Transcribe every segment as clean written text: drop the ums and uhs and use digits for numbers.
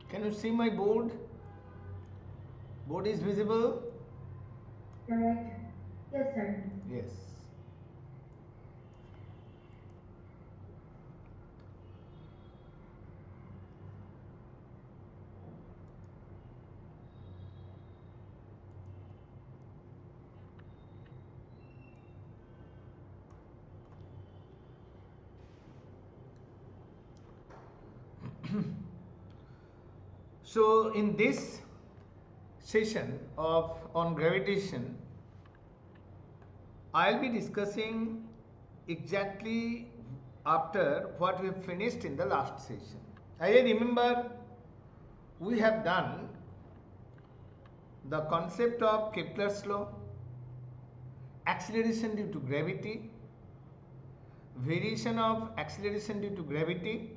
Can you see my board? Board is visible? Correct. Yes, sir. Yes. So in this session of on gravitation, I'll be discussing exactly after what we have finished in the last session. I remember we have done the concept of Kepler's law, acceleration due to gravity, variation of acceleration due to gravity,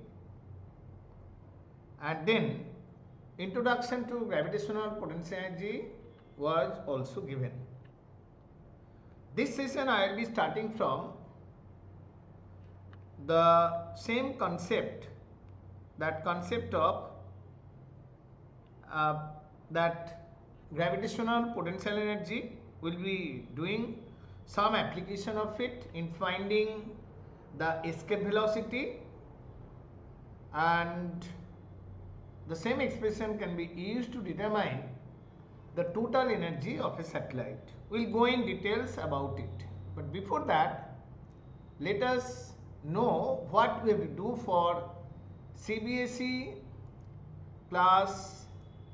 and then introduction to gravitational potential energy was also given. This session I will be starting from the same concept, that concept of that gravitational potential energy. Will be doing some application of it in finding the escape velocity, and the same expression can be used to determine the total energy of a satellite. We'll go in details about it. But before that, let us know what we have to do for CBSE Class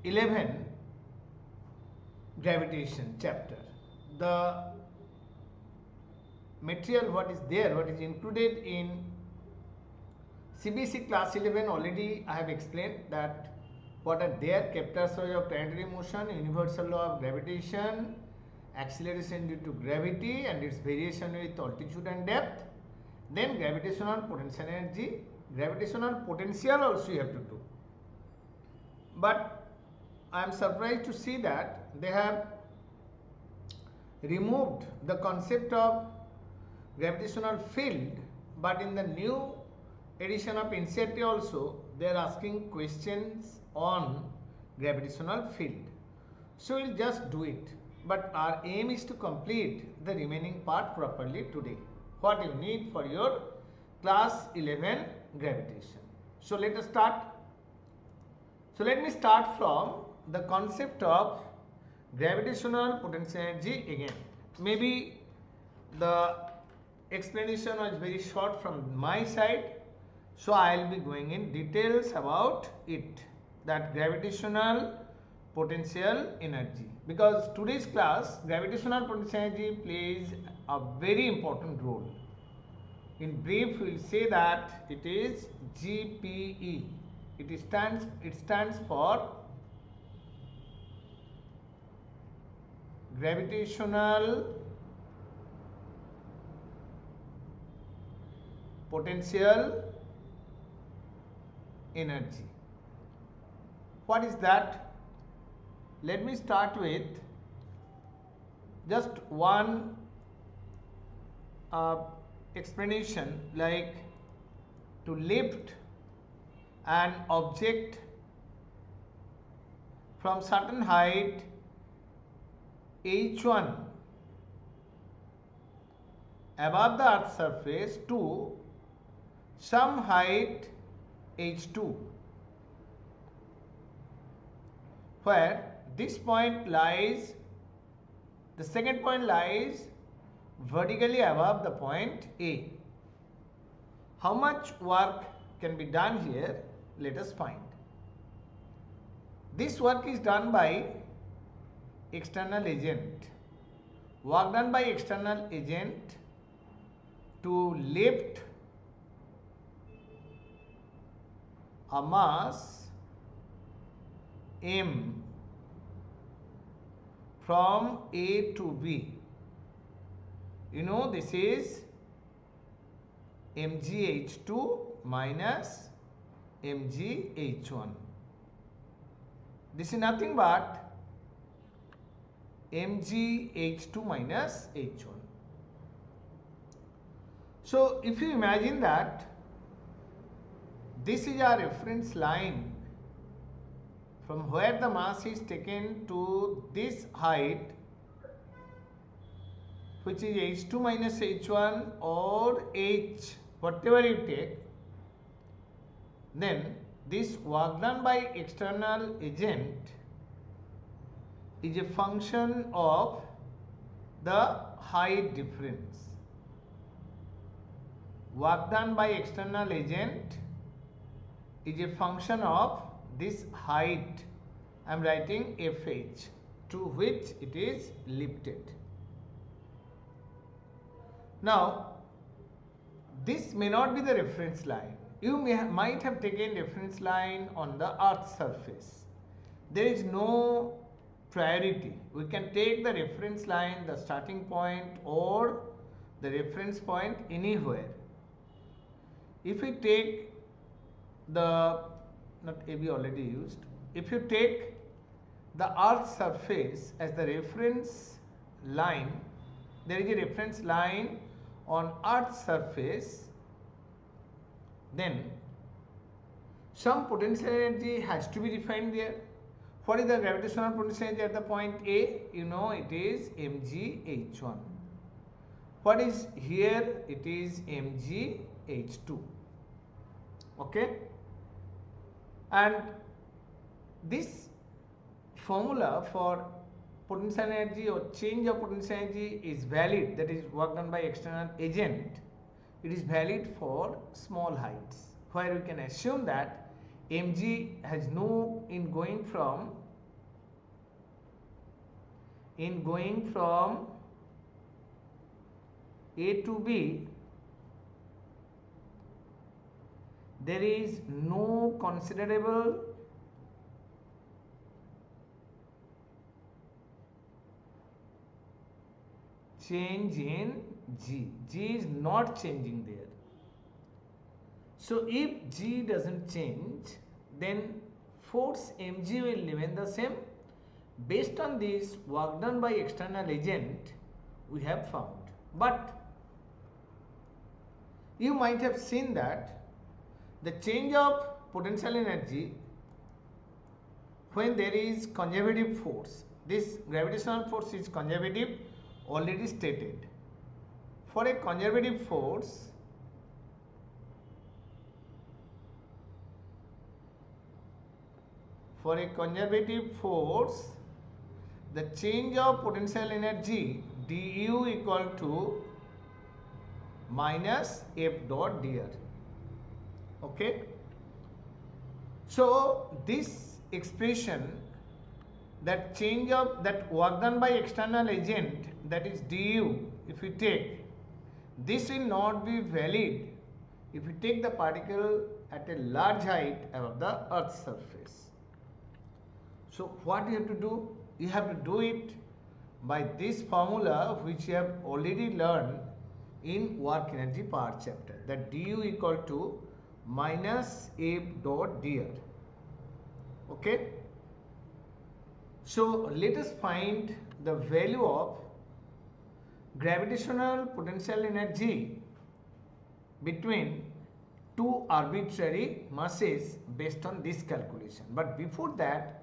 11 Gravitation chapter. The material what is there, what is included in CBSE Class 11 already I have explained that what are there: Kepler's law of planetary motion, universal law of gravitation, acceleration due to gravity and its variation with altitude and depth, then gravitational potential energy, gravitational potential also you have to do. But I am surprised to see that they have removed the concept of gravitational field, but in the new edition of NCERT also they are asking questions on gravitational field. So we'll just do it, but our aim is to complete the remaining part properly today, what you need for your class 11 gravitation. So let us start. So let me start from the concept of gravitational potential energy again. Maybe the explanation was very short from my side, so I will be going in details about it, that gravitational potential energy, because today's class gravitational potential energy plays a very important role. In brief, we will say that it is GPE. It stands for gravitational potential energy. What is that? Let me start with just one explanation, like to lift an object from certain height h1 above the earth's surface to some height h2, where this point lies, the second point lies vertically above the point A. How much work can be done here? Let us find. This work is done by external agent. Work done by external agent to lift a mass m from A to B. You know, this is mgh2 minus mgh1. This is nothing but mgh2 minus h1. So if you imagine that this is our reference line from where the mass is taken to this height, which is h2 minus h1 or h, whatever you take, then this work done by external agent is a function of the height difference. Work done by external agent is a function of this height. I am writing Fh, to which it is lifted. Now, this may not be the reference line. You might have taken reference line on the Earth's surface. There is no priority. We can take the reference line, the starting point, or the reference point anywhere. If we take the, not AB already used, if you take the Earth's surface as the reference line, there is a reference line on Earth's surface, then some potential energy has to be defined there. What is the gravitational potential energy at the point A? You know it is mgh1. What is here? It is mgh2. Okay? And this formula for potential energy or change of potential energy is valid, that is work done by external agent. It is valid for small heights, where we can assume that mg has no, in going from A to B, there is no considerable change in G. G is not changing there. So if G doesn't change, then force mg will remain the same. Based on this work done by external agent we have found. But you might have seen that the change of potential energy when there is conservative force, this gravitational force is conservative, already stated. For a conservative force, the change of potential energy du equal to minus f dot dr. Okay. So this expression, that change of that work done by external agent, that is du, if we take, this will not be valid if we take the particle at a large height above the Earth's surface. So what you have to do? You have to do it by this formula which you have already learned in work energy power chapter, that du equal to minus f dot dr. Okay. So let us find the value of gravitational potential energy between two arbitrary masses based on this calculation. But before that,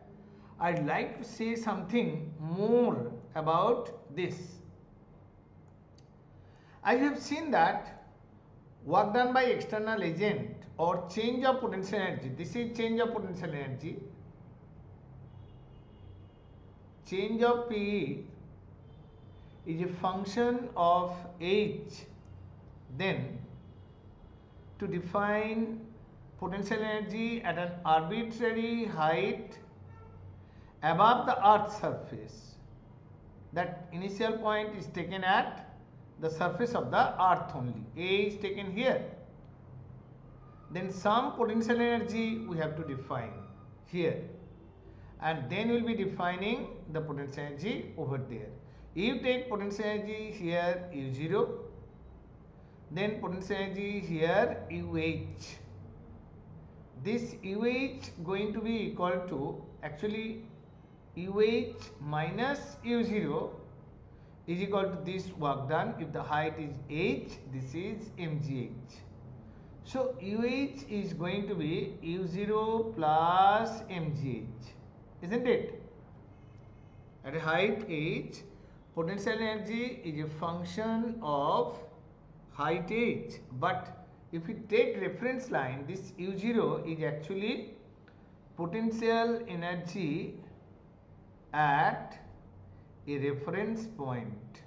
I'd like to say something more about this. As you have seen that work done by external agent or change of potential energy, this is change of potential energy, change of P is a function of H. Then to define potential energy at an arbitrary height above the Earth's surface, that initial point is taken at the surface of the Earth only, A is taken here, then some potential energy we have to define here, and then we will be defining the potential energy over there. You take potential energy here U0, then potential energy here UH. This UH going to be equal to, actually UH minus U0 is equal to this work done. If the height is h, this is mgh. So UH is going to be U0 plus mgh. isn't it? At a height h, potential energy is a function of height h. But if we take reference line, this u0 is actually potential energy at a reference point.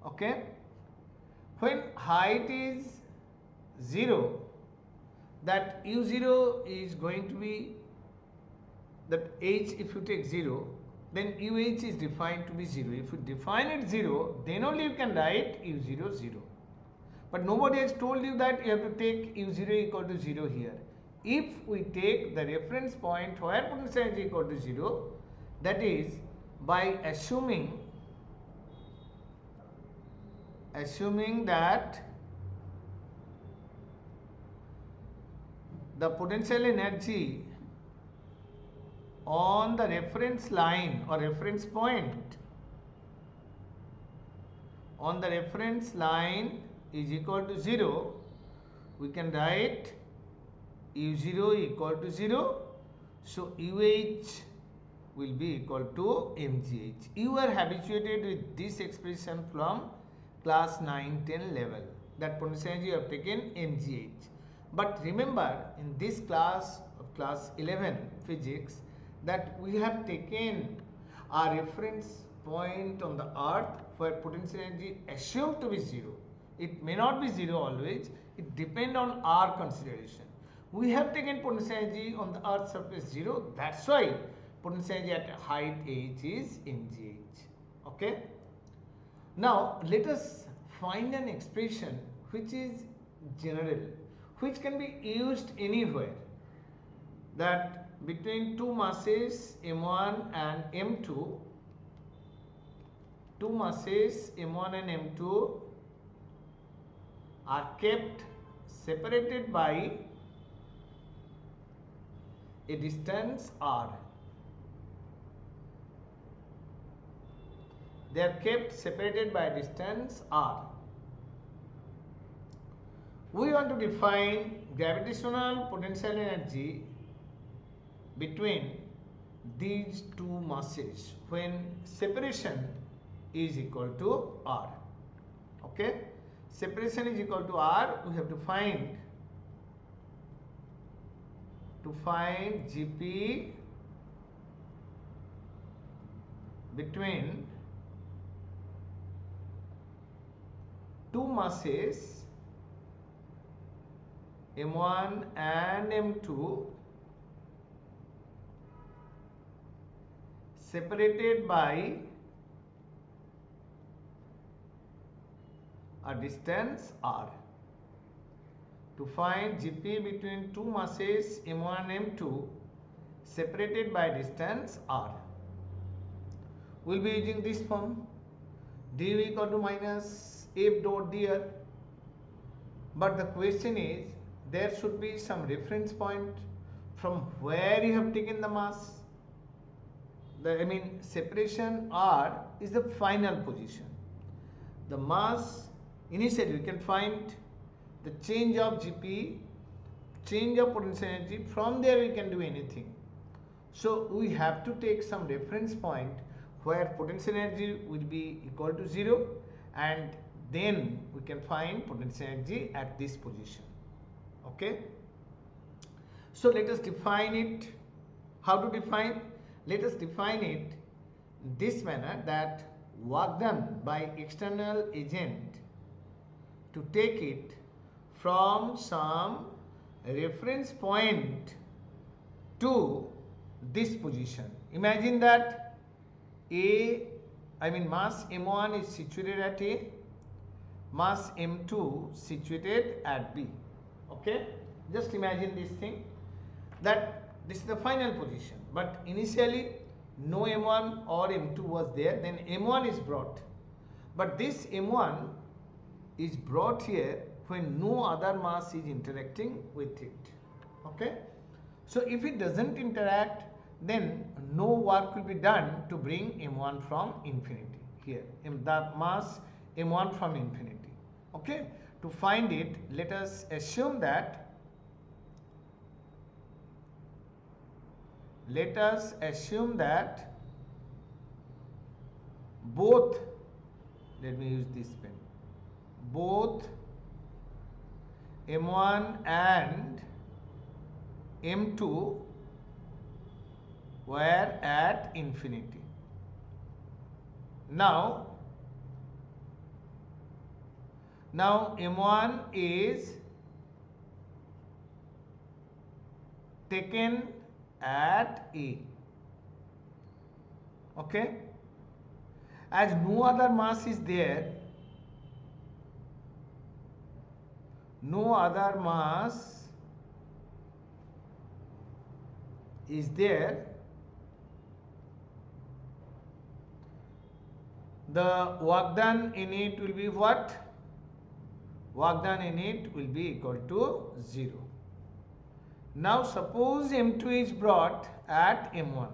Okay? When height is 0, that u0 is going to be that h, if you take 0, then uh is defined to be 0. If you define it 0, then only you can write u0 0. But nobody has told you that you have to take u0 equal to 0 here. If we take the reference point where potential energy equal to 0, that is by assuming that the potential energy on the reference line or reference point on the reference line is equal to 0, we can write u0 equal to 0. So uh will be equal to mgh. You are habituated with this expression from class 9-10 level, that potential energy you have taken mgh. But remember, in this class of class 11 physics, that we have taken our reference point on the earth where potential energy assumed to be 0. It may not be 0 always, it depends on our consideration. We have taken potential energy on the earth surface 0, that's why potential energy at height h is mgh. Okay? Now let us find an expression which is general, which can be used anywhere, that between two masses m1 and m2, two masses m1 and m2 are kept separated by a distance r. They are kept separated by a distance r. We want to define gravitational potential energy between these two masses when separation is equal to r. Okay? Separation is equal to r, we have to find Gp between two masses m1 and m2 separated by a distance r. To find Gp between two masses m1 and m2 separated by distance r, we will be using this form, du equal to minus f dot dr. But the question is, there should be some reference point from where you have taken the mass. Separation r is the final position. The mass, initially we can find the change of Gp, change of potential energy, from there we can do anything. So we have to take some reference point where potential energy will be equal to 0, and then we can find potential energy at this position. Okay? So let us define it. How to define? Let us define it in this manner, that work done by external agent to take it from some reference point to this position. Imagine that mass m1 is situated at A, mass m2 situated at B. Okay, just imagine this thing, that this is the final position, but initially no m1 or m2 was there, then m1 is brought, but this m1 is brought here when no other mass is interacting with it. Okay, so if it doesn't interact, then no work will be done to bring m1 from infinity here, the mass m1 from infinity. Okay, to find it, let us assume that let us assume that both, let me use this pen, both M1 and M2 were at infinity. Now M1 is taken at A. Okay, as no other mass is there, no other mass is there, the work done in it will be what? Work done in it will be equal to 0. Now suppose M2 is brought at M1.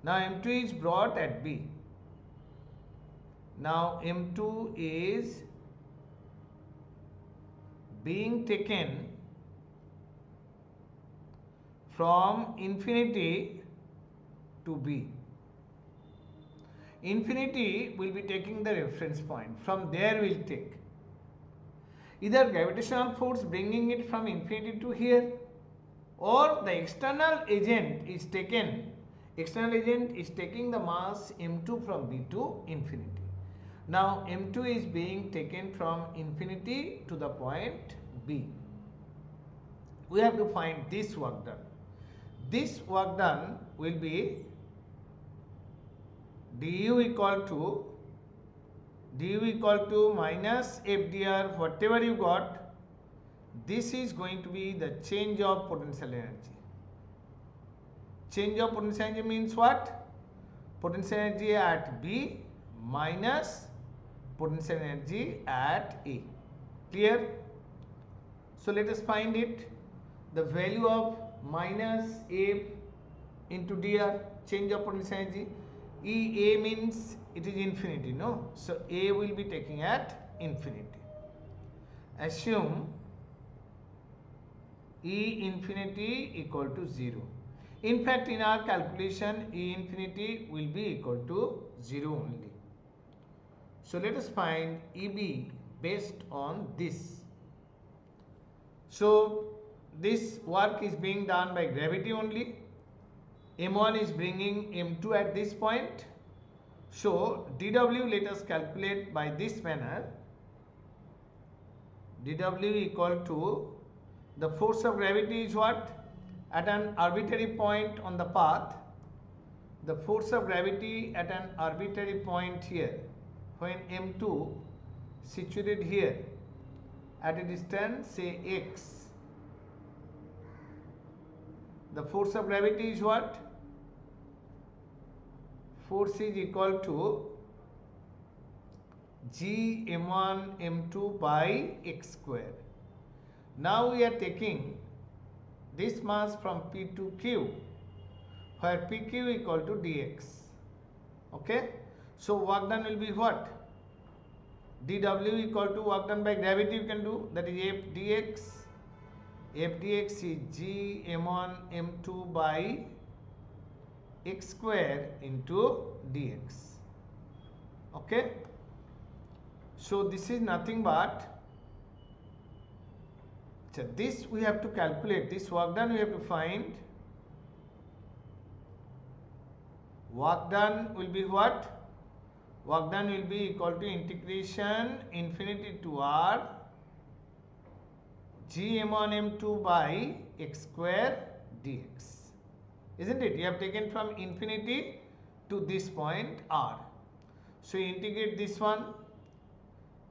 Now M2 is brought at B. Now M2 is being taken from infinity to B. Infinity will be taking the reference point. From there we will take either gravitational force bringing it from infinity to here, or the external agent is taken. External agent is taking the mass M2 from B to infinity. Now M2 is being taken from infinity to the point B. We have to find this work done. This work done will be du equal to minus FDR, whatever you got. This is going to be the change of potential energy. Change of potential energy means what? Potential energy at B minus potential energy at A. Clear? So let us find it. The value of minus F into dr, change of potential energy. A means it is infinity, no? So A will be taking at infinity. Assume E infinity equal to 0. In fact, in our calculation, E infinity will be equal to 0 only. So let us find EB based on this. So this work is being done by gravity only. M1 is bringing M2 at this point. So dW, let us calculate by this manner. dW equal to, the force of gravity is what? At an arbitrary point on the path. The force of gravity at an arbitrary point here, when M2 situated here at a distance say x. The force of gravity is what? Force is equal to G M1 M2 by x square. Now we are taking this mass from P to Q, where PQ equal to dx. Okay? So work done will be what? dW equal to work done by gravity you can do, that is F dx. F dx is G M1 M2 by x square into dx. Okay? So this is nothing but, so this we have to calculate, this work done we have to find. Work done will be what? Work done will be equal to integration infinity to R G M1 M2 by x square dx. Isn't it? You have taken from infinity to this point R. So you integrate this one.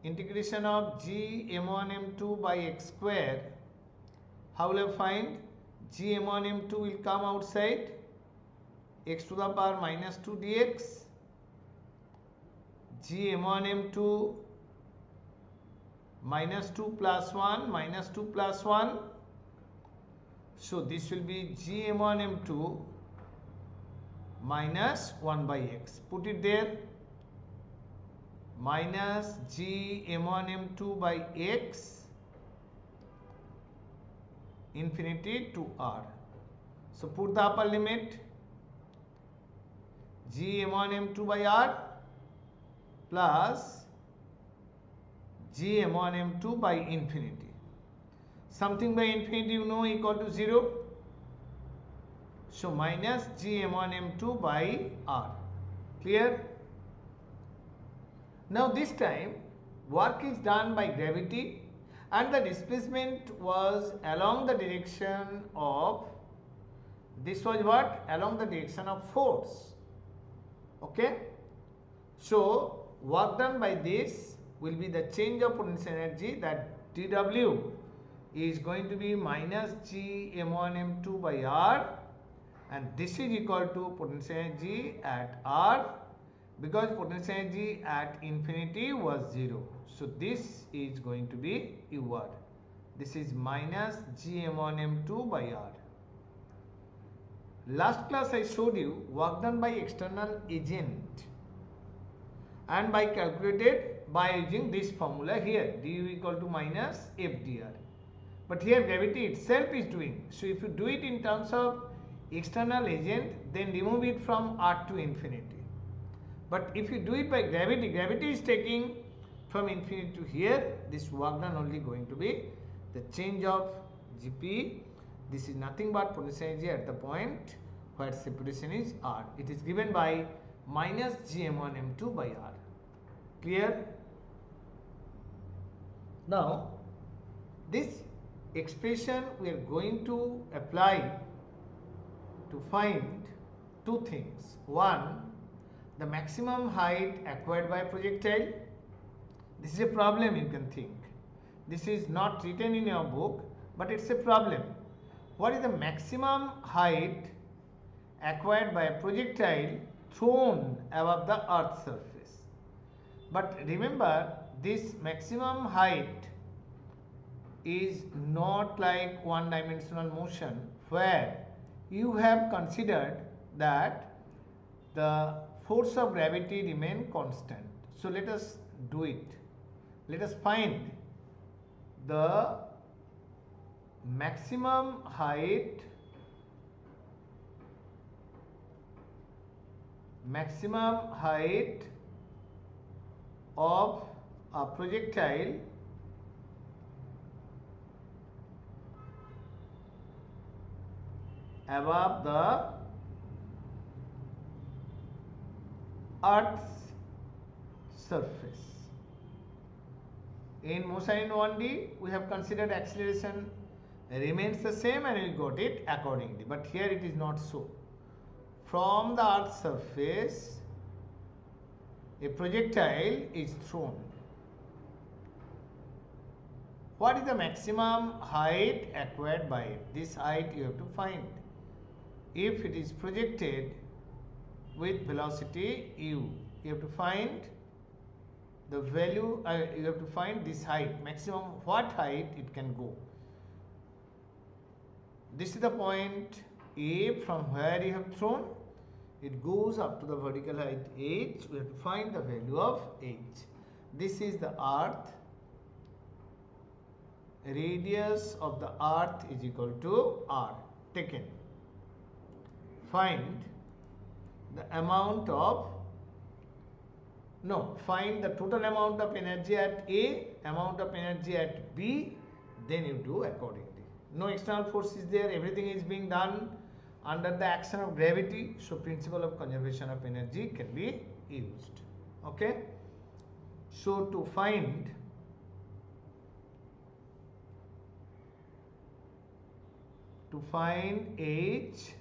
Integration of G M1 M2 by x square. How will I find? G M1 M2 will come outside. X to the power minus 2 dx. G M1 M2 minus 2 plus 1 minus 2 plus 1. So this will be G M1 M2 minus 1 by x. Put it there. Minus G M1 M2 by x infinity to R. So put the upper limit, G m1 m2 by R plus G m1 m2 by infinity. Something by infinity you know equal to 0. So minus G m1 m2 by R. Clear? Now this time work is done by gravity and the displacement was along the direction of, this was what? Along the direction of force. Okay? So work done by this will be the change of potential energy, that dW is going to be minus G m1 m2 by R, and this is equal to potential energy at R, because potential energy at infinity was 0. So this is going to be UR. This is minus G m1 m2 by R. Last class I showed you work done by external agent and by calculated by using this formula here, du equal to minus FDR. But here gravity itself is doing. So if you do it in terms of external agent, then remove it from R to infinity. But if you do it by gravity, gravity is taking from infinity to here, this work done only going to be the change of Gp. This is nothing but potential energy at the point where separation is R. It is given by minus Gm1 m2 by R. Clear? Now this expression we are going to apply to find two things. One, the maximum height acquired by projectile. This is a problem, you can think. This is not written in your book, but it's a problem. What is the maximum height acquired by a projectile thrown above the earth's surface? But remember, this maximum height is not like one-dimensional motion where you have considered that the force of gravity remain constant. So let us do it. Let us find the maximum height of a projectile above the Earth's surface. In motion in 1D, we have considered acceleration remains the same and we got it accordingly. But here it is not so. From the Earth's surface, a projectile is thrown. What is the maximum height acquired by it? This height you have to find. If it is projected with velocity u, you have to find the value, you have to find this height, maximum what height it can go. This is the point A from where you have thrown. It goes up to the vertical height h. We have to find the value of h. This is the earth. Radius of the earth is equal to r. Taken. Find the amount of, find the total amount of energy at A, amount of energy at B, then you do accordingly. No external force is there, everything is being done under the action of gravity, so principle of conservation of energy can be used. Okay, so to find h,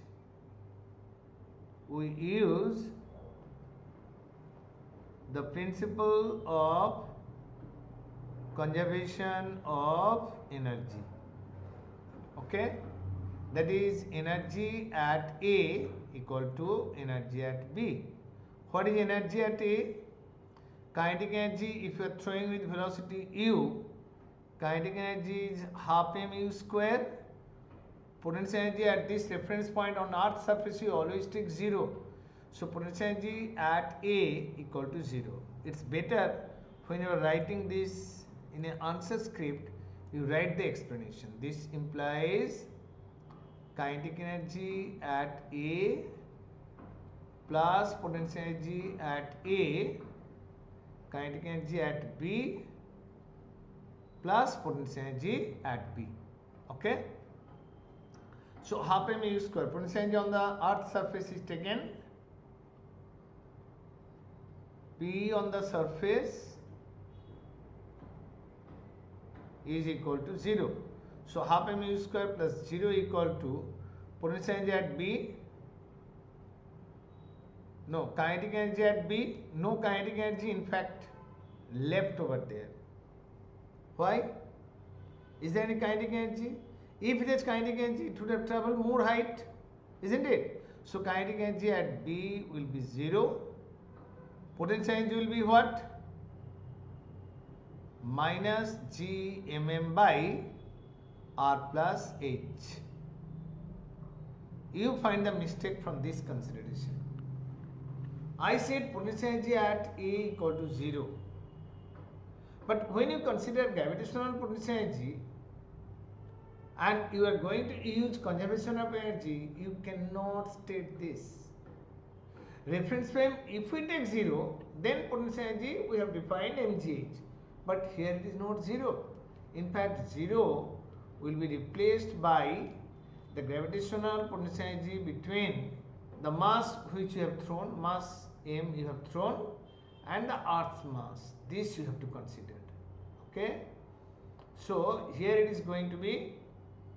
we use the principle of conservation of energy. Okay, that is energy at A equal to energy at B. What is energy at A? Kinetic energy, if you are throwing with velocity u, kinetic energy is half mu square. Potential energy at this reference point on Earth's surface you always take 0. So potential energy at A equal to 0. It's better when you are writing this in an answer script, you write the explanation. This implies kinetic energy at A plus potential energy at A, kinetic energy at B plus potential energy at B. Okay. So half mu square, potential energy on the earth surface is taken, P on the surface is equal to 0. So half mu square plus 0 equal to potential energy at B, no kinetic energy at B, no kinetic energy in fact left over there. Why? Is there any kinetic energy? If there is kinetic energy, it would have traveled more height, isn't it? So kinetic energy at B will be 0. Potential energy will be what? Minus G mm by R plus H. You find the mistake from this consideration. I said potential energy at A equal to 0. But when you consider gravitational potential energy and you are going to use conservation of energy, you cannot state this. Reference frame, if we take 0, then potential energy we have defined mgh. But here it is not 0. In fact, 0 will be replaced by the gravitational potential energy between the mass which you have thrown, mass m you have thrown, and the earth's mass. This you have to consider. Okay. So here it is going to be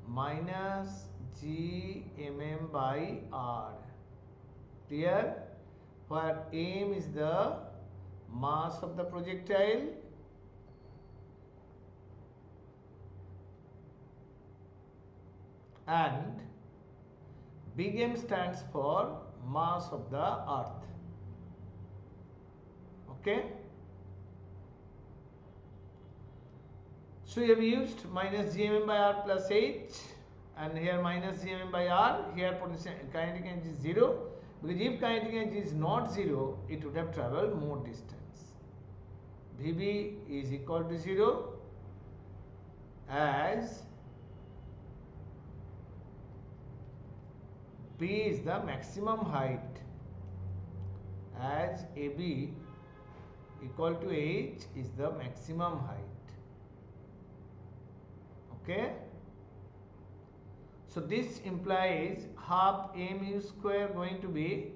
minus G mm by R. Clear? Where m is the mass of the projectile and big M stands for mass of the earth. Okay. So you have used minus Gmm by R plus H, and here minus Gmm by R, here potential kinetic energy is 0, because if kinetic energy is not 0, it would have travelled more distance. Vb is equal to 0 as B is the maximum height, as AB equal to H is the maximum height. Okay. So this implies half mu square going to be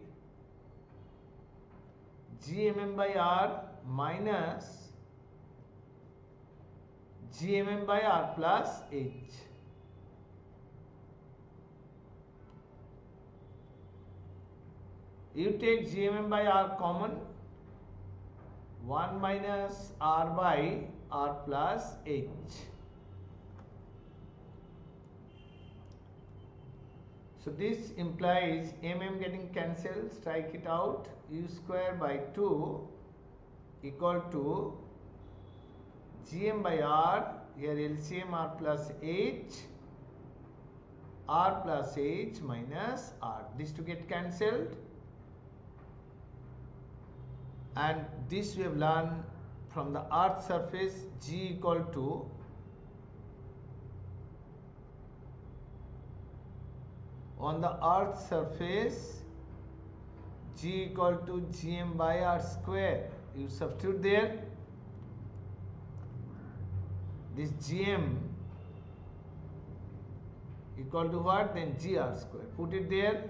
Gmm by R minus Gmm by R plus H. You take Gmm by R common, 1 minus R by R plus H. So this implies mm getting cancelled, strike it out, u square by 2 equal to Gm by R, here LCM R plus H, R plus H minus R. This to get cancelled, and this we have learned from the earth surface, G equal to on the earth surface G equal to Gm by R square. You substitute there this Gm equal to what? Then Gr square. Put it there.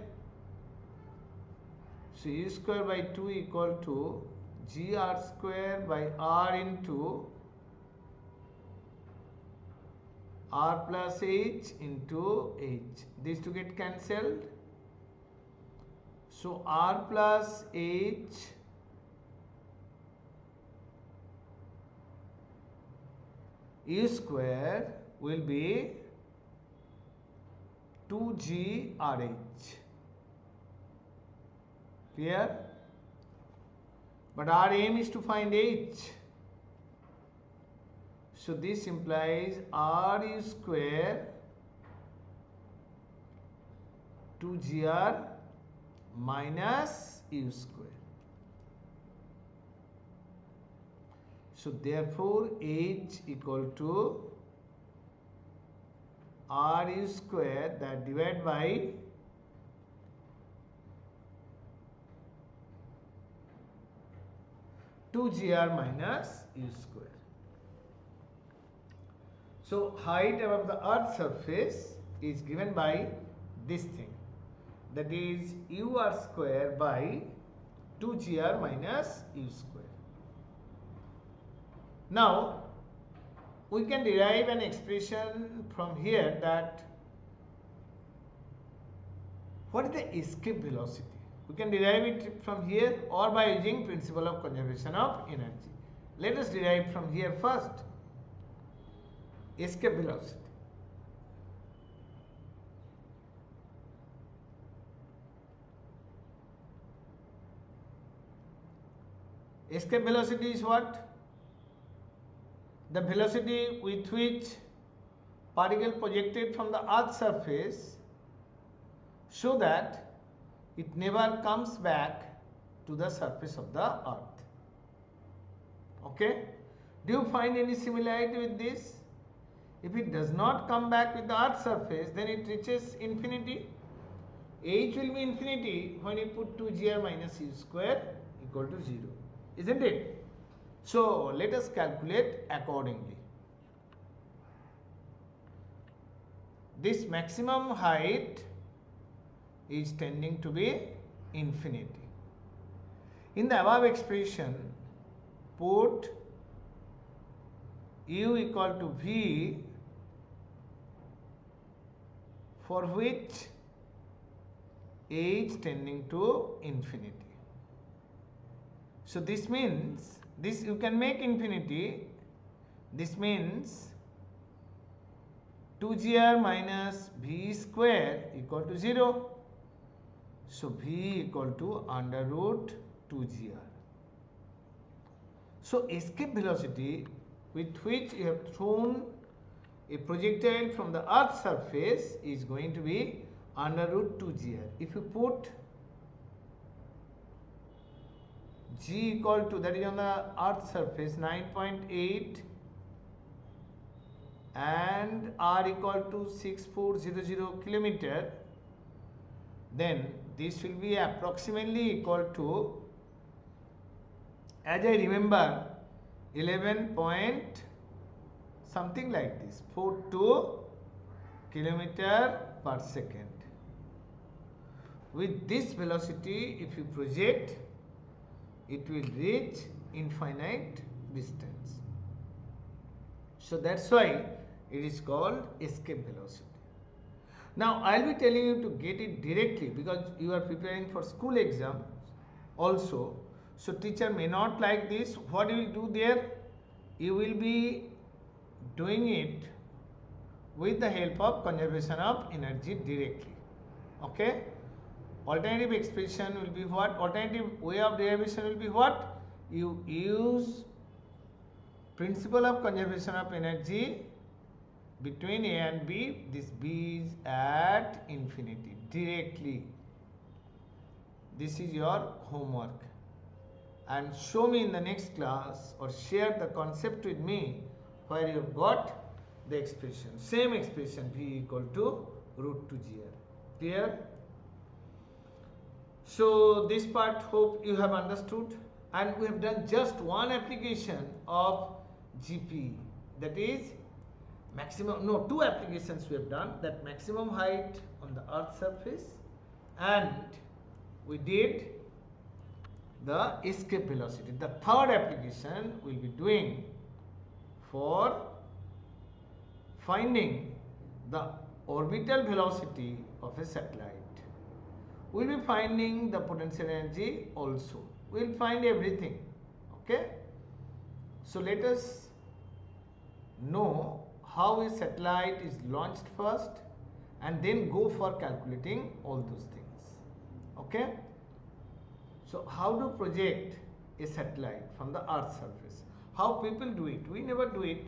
So u square by 2 equal to Gr square by R into R plus H into H. These to get cancelled. So R plus H U square will be 2GRH. Clear? But our aim is to find H. So this implies RU square 2GR minus U square. So therefore H equal to RU square, that divided by two GR minus U square. So height above the earth surface is given by this thing, that is UR square by 2GR minus U square. Now we can derive an expression from here, that what is the escape velocity? We can derive it from here or by using principle of conservation of energy. Let us derive from here first. Escape velocity. Escape velocity is what? The velocity with which particle projected from the earth's surface so that it never comes back to the surface of the earth. Okay? Do you find any similarity with this? If it does not come back with the earth's surface, then it reaches infinity. H will be infinity when you put 2GR minus U square equal to 0. Isn't it? So let us calculate accordingly. This maximum height is tending to be infinity. In the above expression, put U equal to V, for which H tending to infinity. So this means, this you can make infinity, this means 2GR minus V square equal to 0. So V equal to under root 2GR. So escape velocity with which you have thrown a projectile from the earth's surface is going to be under root 2GR. If you put G equal to, that is on the earth's surface, 9.8 and R equal to 6400 kilometer, then this will be approximately equal to, as I remember, 11 point something like this, 42 kilometer per second. With this velocity, if you project, it will reach infinite distance. So that's why it is called escape velocity. Now I will be telling you to get it directly, because you are preparing for school exams also. So teacher may not like this. What you will do there? You will be doing it with the help of conservation of energy directly. Okay? Alternative expression will be what? Alternative way of derivation will be what? You use principle of conservation of energy between A and B. This B is at infinity directly. This is your homework. And show me in the next class or share the concept with me where you have got the expression. Same expression, V equal to root 2GR. Clear? So this part hope you have understood, and we have done just one application of GP, that is maximum, no, two applications we have done, that maximum height on the earth's surface, and we did the escape velocity. The third application we will be doing for finding the orbital velocity of a satellite. We will be finding the potential energy also. We will find everything. Okay? So let us know how a satellite is launched first and then go for calculating all those things. Okay? So how to project a satellite from the earth's surface? How people do it? We never do it,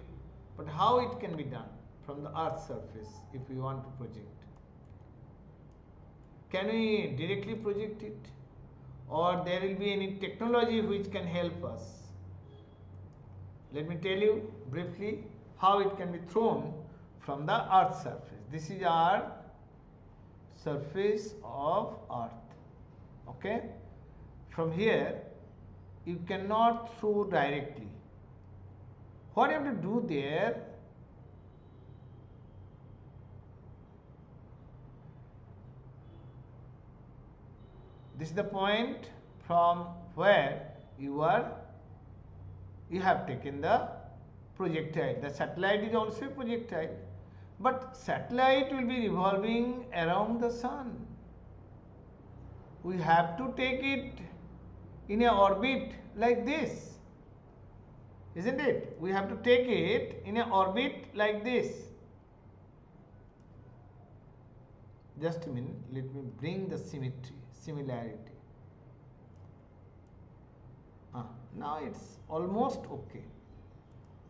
but how it can be done from the earth's surface if we want to project? Can we directly project it, or there will be any technology which can help us? Let me tell you briefly how it can be thrown from the earth's surface. This is our surface of Earth. Okay. From here, you cannot throw directly. What you have to do there? This is the point from where you have taken the projectile. The satellite is also a projectile, but satellite will be revolving around the sun. We have to take it in a orbit like this, isn't it? We have to take it in a orbit like this. Just a minute, let me bring the similarity. Now it's almost okay.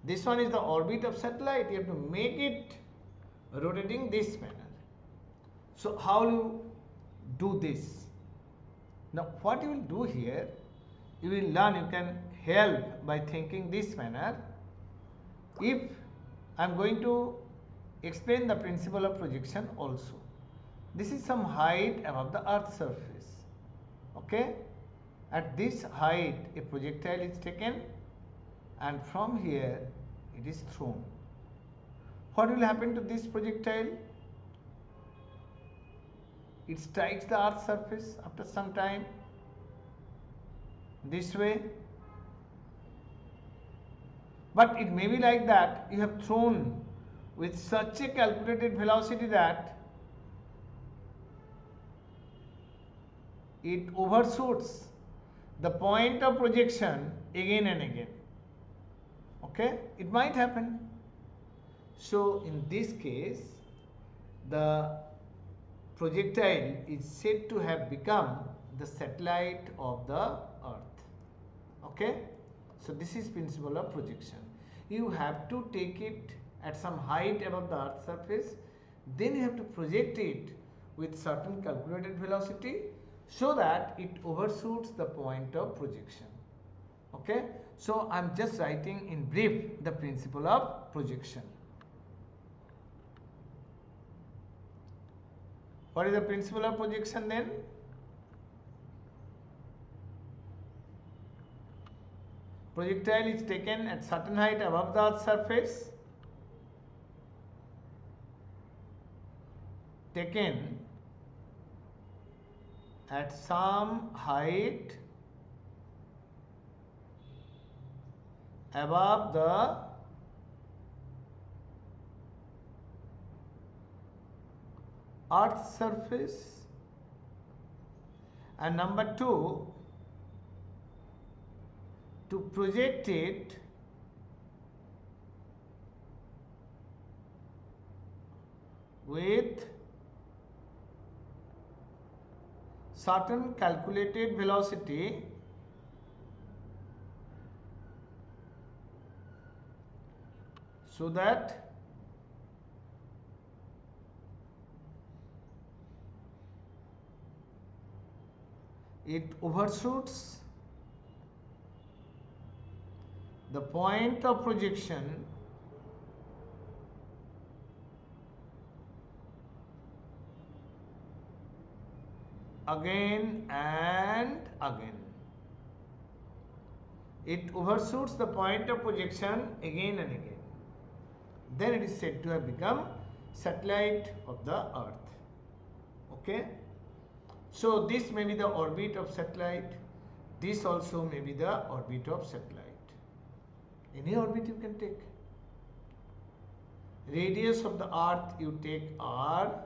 This one is the orbit of satellite. You have to make it rotating this manner. So how will you do this? Now what you will do here, you will learn, you can help by thinking this manner. If I am going to explain the principle of projection also. This is some height above the Earth's surface. Okay. At this height, a projectile is taken and from here it is thrown. What will happen to this projectile? It strikes the Earth's surface after some time, this way. But it may be like that you have thrown with such a calculated velocity that it overshoots the point of projection again and again. Okay, it might happen. So in this case, the projectile is said to have become the satellite of the Earth. Okay, so this is principle of projection. You have to take it at some height above the Earth's surface, then you have to project it with certain calculated velocity so that it overshoots the point of projection. Okay, so I am just writing in brief the principle of projection. What is the principle of projection then? Projectile is taken at certain height above the Earth's surface, taken at some height above the Earth's surface, and number 2, to project it with certain calculated velocity so that it overshoots the point of projection again and again. It overshoots the point of projection again and again. Then it is said to have become satellite of the Earth. Okay. So this may be the orbit of satellite. This also may be the orbit of satellite. Any orbit you can take. Radius of the Earth you take R,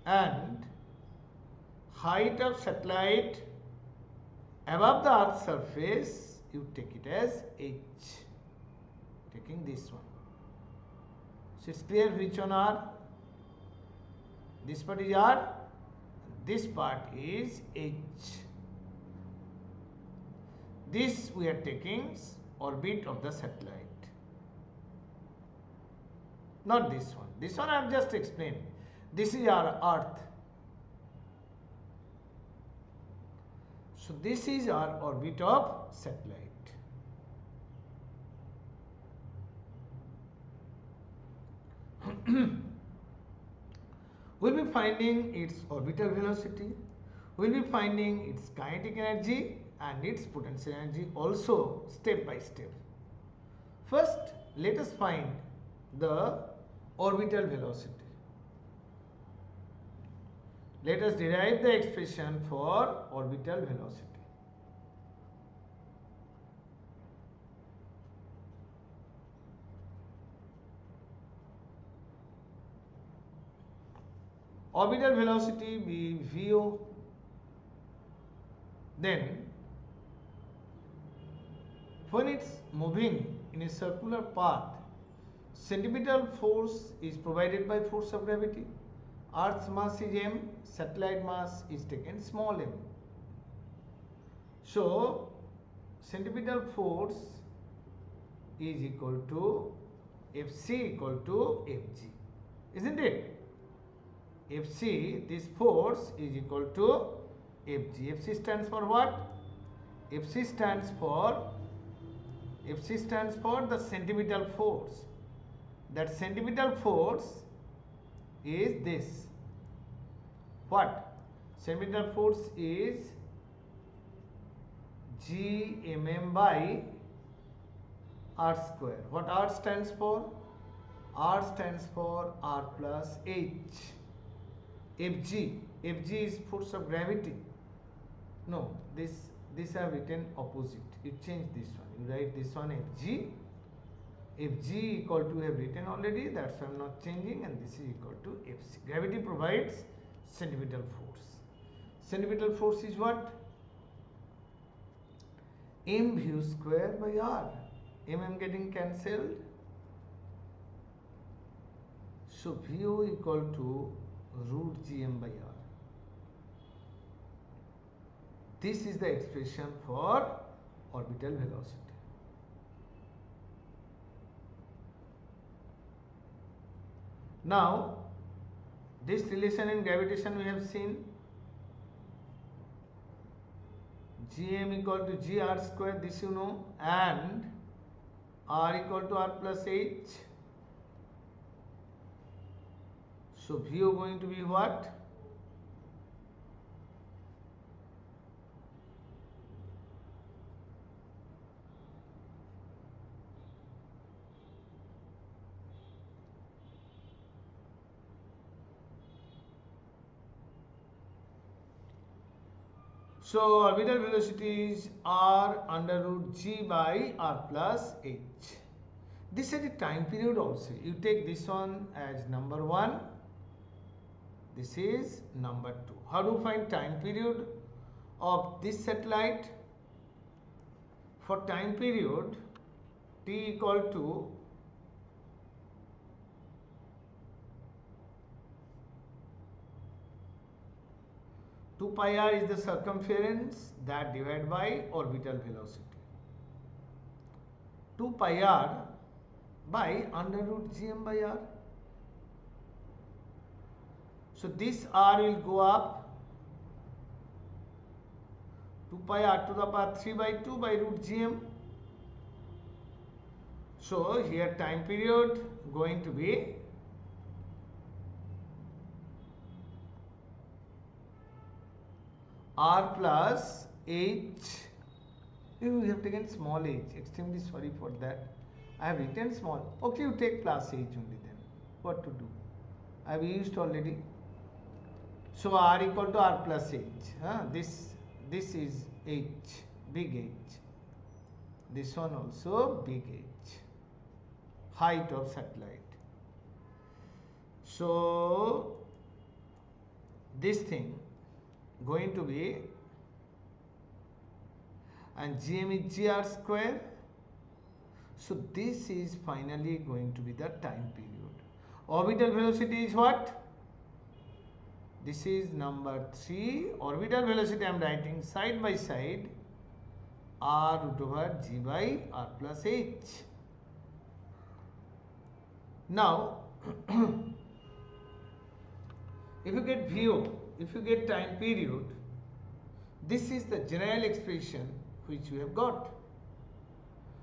and height of satellite above the Earth's surface you take it as H. Taking this one. So it's clear which one R. This part is R, this part is H. This we are taking orbit of the satellite. Not this one. This one I have just explained. This is our Earth. So this is our orbit of satellite. we'll be finding its orbital velocity, we'll be finding its kinetic energy and its potential energy also step by step. First, let us find the orbital velocity. Let us derive the expression for orbital velocity. Orbital velocity be VO. Then, when it's moving in a circular path, centripetal force is provided by force of gravity. Earth's mass is m, satellite mass is taken small m. So, centripetal force is equal to Fc equal to Fg, isn't it? Fc, this force is equal to Fg. Fc stands for what? Fc stands for the centripetal force. That centripetal force is this. What? Centripetal force is Gmm by r square. What r stands for? R stands for r plus h. Fg is force of gravity. No, this I have written opposite. You change this one. You write this one Fg. Fg equal to, I have written already, that's why I am not changing, and this is equal to Fc. Gravity provides centripetal force. Centripetal force is what? mv square by r. M getting cancelled. So Vo equal to root Gm by r. This is the expression for orbital velocity. Now, this relation in gravitation we have seen. Gm equal to gr square, this you know, and r equal to r plus h. So Vo going to be what? So orbital velocities are under root g by r plus h. This is a time period also. You take this one as number 1. This is number 2. How do you find time period of this satellite? For time period, t equal to two pi r is the circumference that divided by orbital velocity. 2 pi r by under root gm by r. So this r will go up 2 pi r to the power 3 by 2 by root gm. So here time period going to be r plus h. You have taken small h. Extremely sorry for that. I have written small. Okay, you take plus h only then. What to do? I have used already. So r equal to r plus h. This is h, big H. This one also big H. Height of satellite. So this thing going to be, and gm is gr square. So this is finally going to be the time period. Orbital velocity is what? This is number 3. Orbital velocity I am writing side by side, r root over g by r plus h. Now if you get VO, if you get time period, this is the general expression which we have got.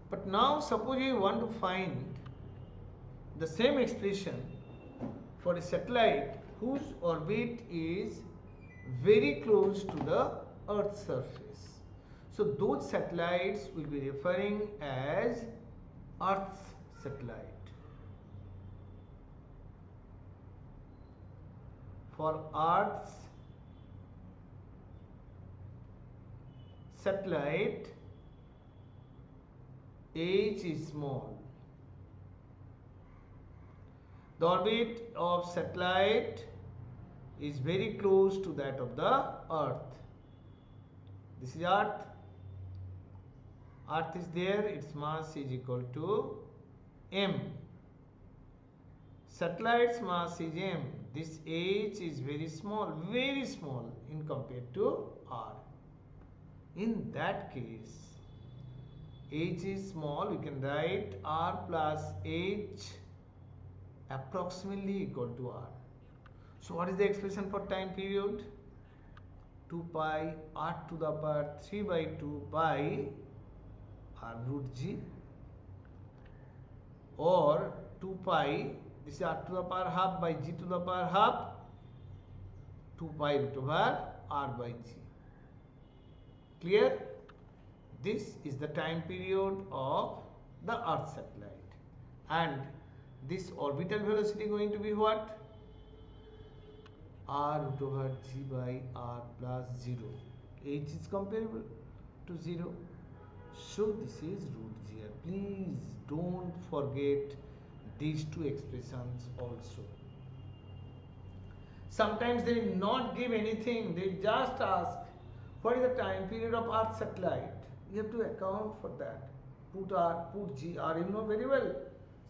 But now suppose you want to find the same expression for a satellite whose orbit is very close to the Earth's surface. So those satellites will be referring as Earth's satellite. For Earth's satellite, h is small. The orbit of satellite is very close to that of the Earth. This is Earth. Earth is there, its mass is equal to m. Satellite's mass is m. This h is very small in compared to r. In that case, h is small, we can write r plus h approximately equal to r. So what is the expression for time period? 2 pi r to the power 3 by 2 pi r root g, or 2 pi, this is r to the power half by g to the power half, 2 pi root over r by g. Clear? This is the time period of the Earth satellite, and this orbital velocity going to be what? R root over g by r plus 0. H is comparable to 0. So this is root g. Please don't forget these two expressions also. Sometimes they will not give anything. They just ask what is the time period of Earth satellite. You have to account for that. Put r, put g. R you know very well.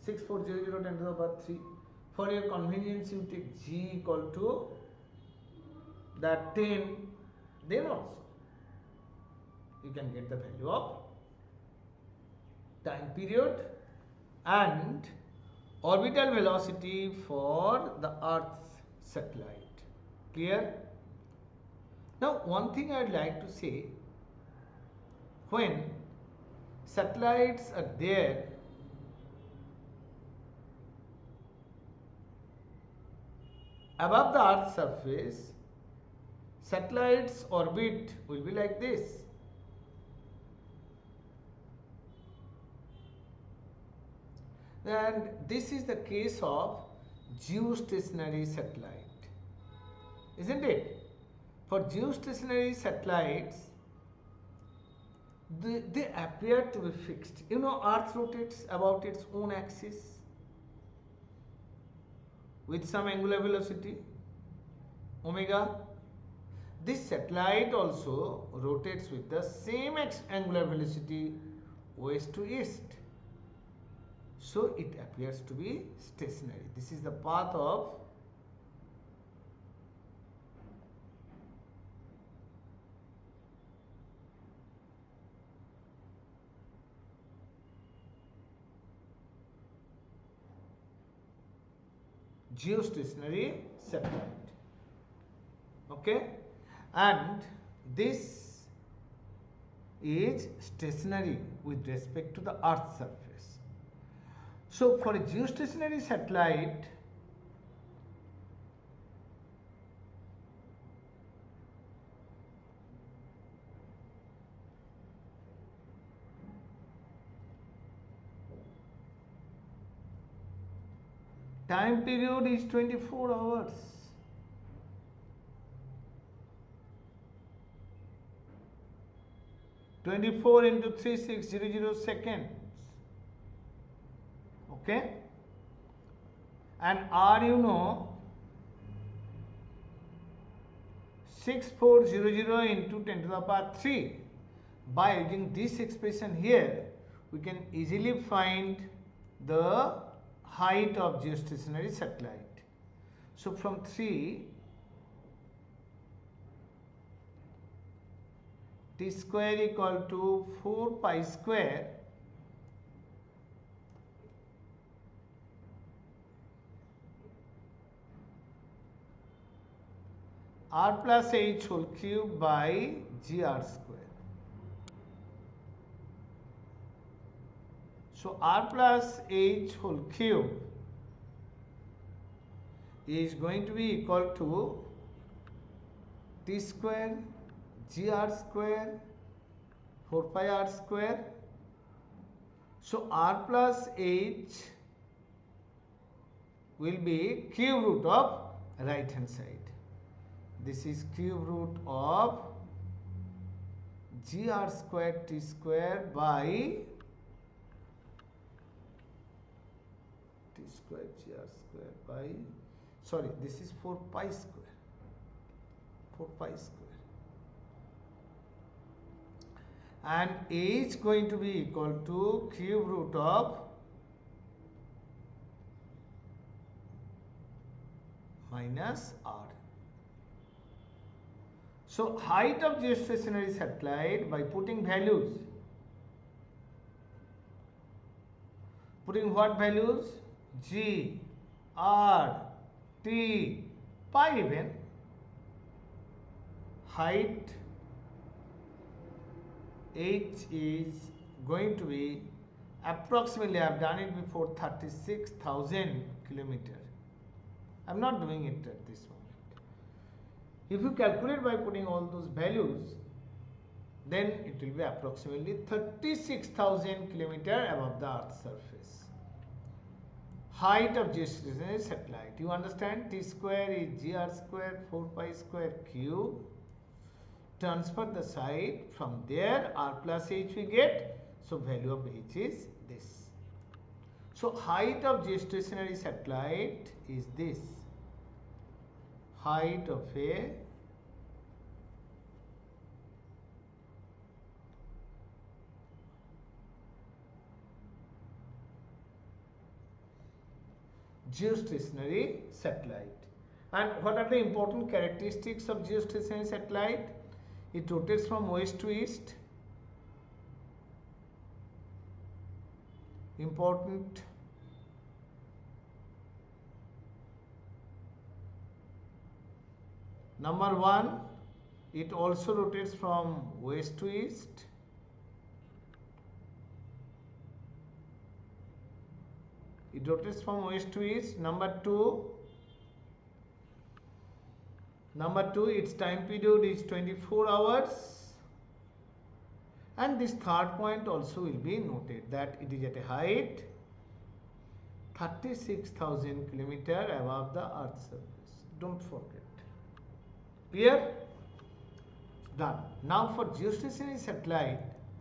6400 10 to the power 3. For your convenience, you take g equal to that 10. Then also you can get the value of time period and orbital velocity for the Earth's satellite. Clear? Now one thing I would like to say, when satellites are there, above the Earth's surface, satellite's orbit will be like this. And this is the case of geostationary satellite, isn't it? For geostationary satellites, they appear to be fixed. You know, Earth rotates about its own axis with some angular velocity omega. This satellite also rotates with the same angular velocity west to east. So it appears to be stationary. This is the path of geostationary satellite. Okay, and this is stationary with respect to the Earth's surface. So for a geostationary satellite, time period is 24 hours. (24 into 3600 seconds). Okay, and R you know 6400 into 10 to the power 3. By using this expression here, we can easily find the height of geostationary satellite. So from 3, t square equal to 4 pi square r plus h whole cube by gr square. So r plus h whole cube is going to be equal to T square gr square 4 pi r square. So r plus h will be cube root of right hand side. This is cube root of gr square t square by t square gr square by, sorry, this is 4 pi square, 4 pi square, and h going to be equal to cube root of minus r. So height of geostationary satellite, by putting values, putting what values? G, R, T, pi even, height h is going to be approximately, I have done it before, 36,000 kilometers. I am not doing it at this moment. If you calculate by putting all those values, then it will be approximately 36,000 kilometers above the Earth's surface. Height of geostationary satellite, you understand, T square is gr square 4 pi square cube. Transfer the side, from there r plus h we get, so value of h is this. So height of geostationary satellite is this. Height of a geostationary satellite. And what are the important characteristics of geostationary satellite? It rotates from west to east. Important. Number one, it also rotates from west to east. It rotates from west to east. Number two, its time period is 24 hours. And this third point also will be noted, that it is at a height 36,000 kilometers above the Earth's surface. Don't forget. Clear? Done. Now for geostationary satellite,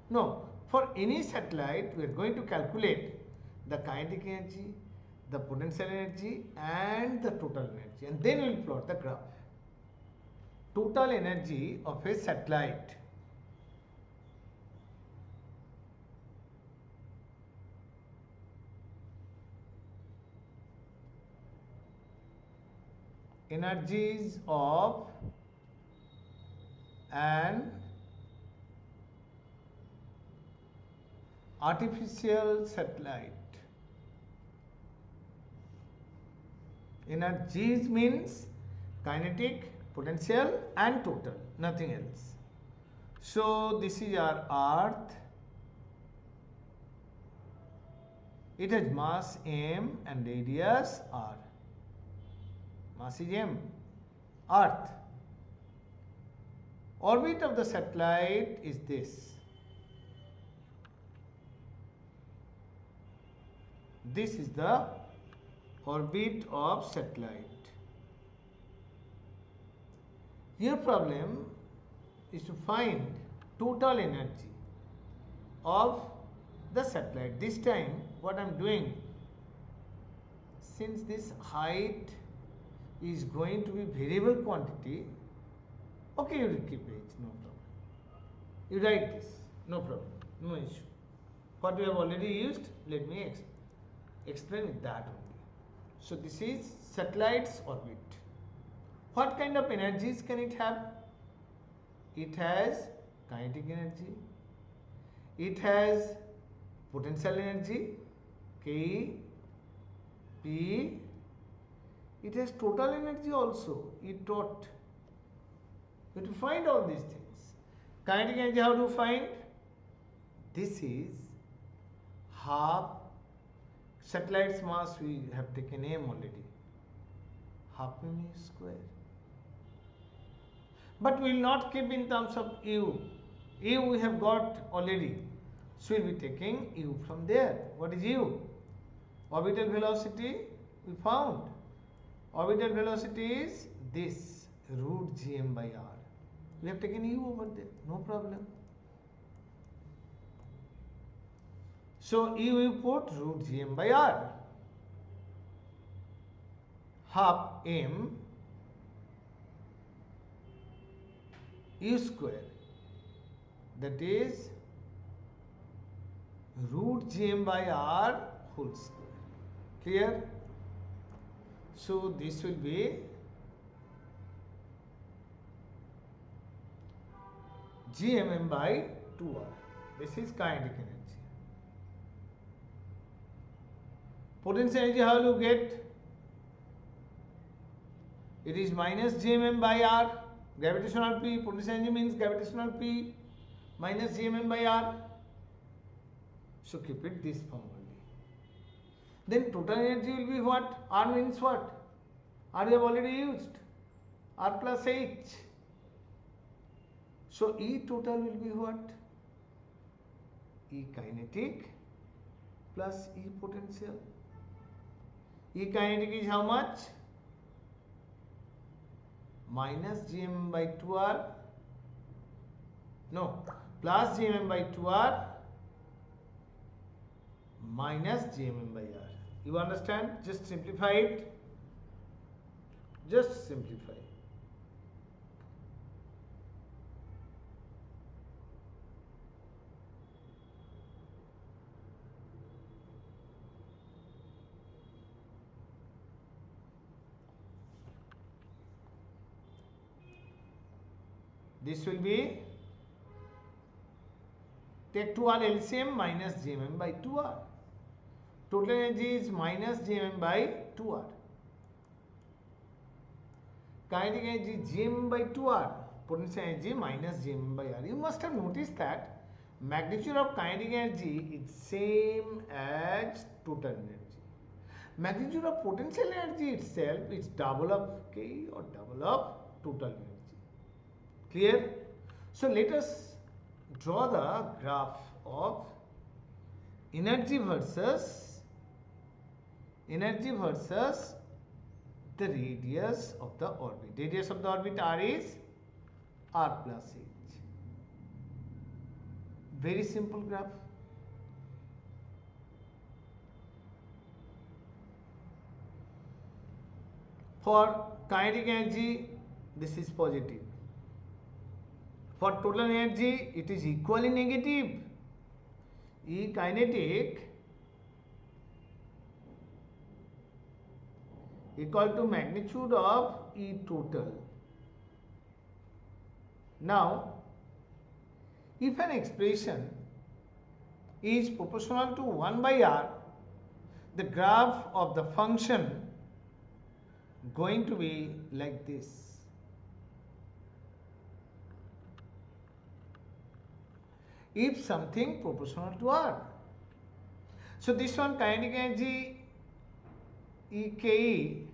no, for any satellite we are going to calculate the kinetic energy, the potential energy and the total energy, and then we will plot the graph. Total energy of a satellite. Energies of an artificial satellite. Energies means kinetic, potential and total, nothing else. So this is our Earth. It has mass m and radius r. Mass is m. Earth. Orbit of the satellite is this. This is the orbit of satellite. Your problem is to find total energy of the satellite. This time what I am doing, since this height is going to be variable quantity, okay, you will keep h, no problem. You write this, no problem, no issue. What we have already used, let me explain with that only. So this is satellite's orbit. What kind of energies can it have? It has kinetic energy, it has potential energy, K, P, it has total energy also, E dot. You have to find all these things. Kinetic energy, how to find? This is half satellite's mass, we have taken m already. half m u square. But we will not keep in terms of u. U we have got already. So we will be taking u from there. What is u? Orbital velocity we found. Orbital velocity is this root gm by r. We have taken u over there, no problem. So u we put root gm by r. Half m u square, that is root gm by r whole square. Clear? So this will be gmm by 2r. This is kinetic energy. Potential energy, how will you get? It is minus gmm by r. Gravitational P, potential energy means gravitational P minus gmm by r. So keep it this form only. Then total energy will be what? R means what? R we have already used. R plus H. So E total will be what? E kinetic plus E potential. E kinetic is how much? Minus gmm by 2r. No, plus gmm by 2r minus gmm by r. You understand? Just simplify it. Just simplify. This will be, take 2r LCM minus gmm by 2r. Total energy is minus gmm by 2r. Kinetic energy gm by 2r. Potential energy minus gm by r. You must have noticed that magnitude of kinetic energy is same as total energy. Magnitude of potential energy itself is double of k or double of total energy. Clear? So let us draw the graph of energy versus the radius of the orbit. Radius of the orbit r is r plus h. Very simple graph. For kinetic energy, this is positive. For total energy, it is equally negative. E kinetic equal to magnitude of E total. Now, if an expression is proportional to 1 by r, the graph of the function going to be like this. If something proportional to r. So this one kinetic energy EKE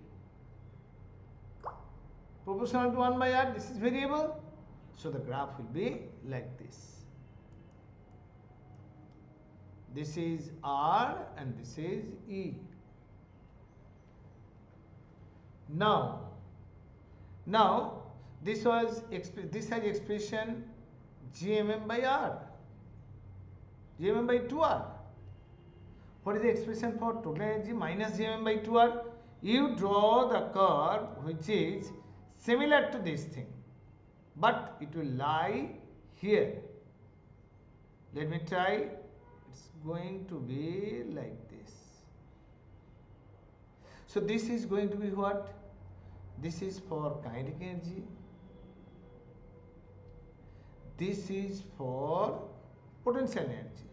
proportional to 1 by r, this is variable. So the graph will be like this. This is r and this is E. Now this has expression gmm by r. gmm by 2r. What is the expression for total energy? Minus gmm by 2r. You draw the curve which is similar to this thing, but it will lie here. Let me try. It's going to be like this. So this is going to be what? This is for kinetic energy. This is for potential energy.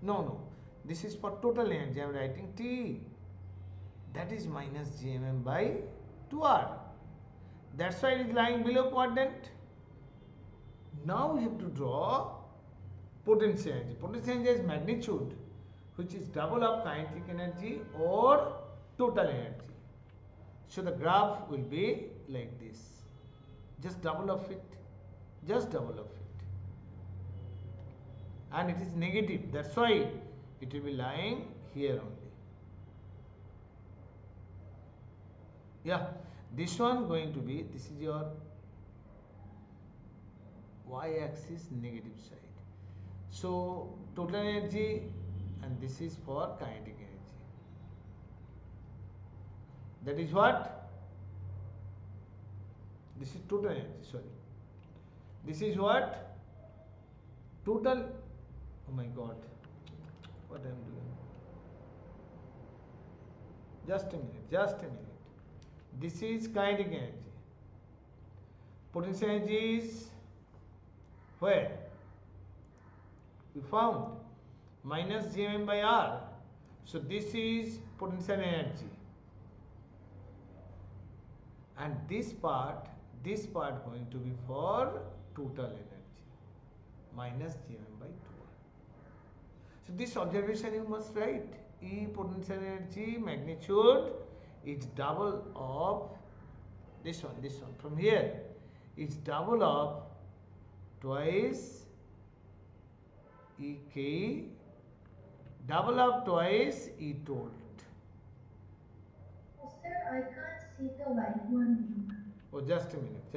No. This is for total energy. I am writing T. That is minus gmm by 2r. That's why it is lying below quadrant. Now we have to draw potential energy. Potential energy is magnitude, which is double of kinetic energy or total energy. So the graph will be like this. Just double of it. Just double of it. And it is negative. That's why it will be lying here only. Yeah. This one going to be, this is your y-axis negative side. So total energy, and this is for kinetic energy. That is what? This is total energy, sorry. This is what? Total, oh my god, what I am doing? Just a minute, just a minute. This is kinetic energy. Potential energy is where? We found minus gmm by r. So this is potential energy. And this part going to be for total energy, minus gmm by 2r. So this observation you must write. E potential energy magnitude is double of this one. From here is double of twice EK, double of twice E told. Sir, I can't see the whiteboard. Oh, just a minute.